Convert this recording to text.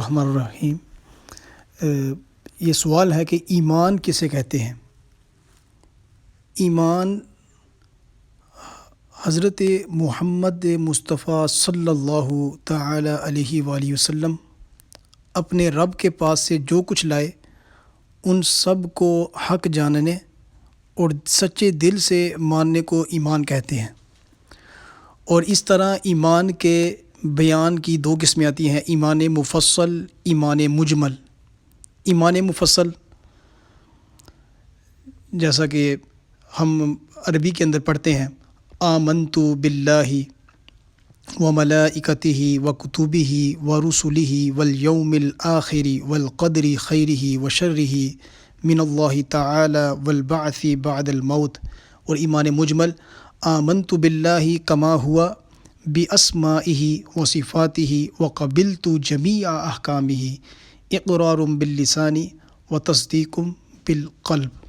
الرحمن الرحیم۔ یہ سوال ہے کہ ایمان کسے کہتے ہیں؟ ایمان حضرت محمد مصطفیٰ صلی اللہ تعالی علیہ وآلہ وسلم اپنے رب کے پاس سے جو کچھ لائے ان سب کو حق جاننے اور سچے دل سے ماننے کو ایمان کہتے ہیں۔ اور اس طرح ایمان کے بیان کی دو قسمیں آتی ہیں، ایمان مفصل، ایمان مجمل۔ ایمان مفصل جیسا کہ ہم عربی کے اندر پڑھتے ہیں، آمنت باللہ وملائکتہ وکتبہ ورسلہ والیوم الآخر والقدر خیرہ وشرہ من اللہ تعالی والبعث بعد الموت۔ اور ایمان مجمل، آمنت باللہ کما ہوا باسمائہ وصفاتہ وقبلت جمیع احکامہ اقرار باللسان وتصدیق بالقلب۔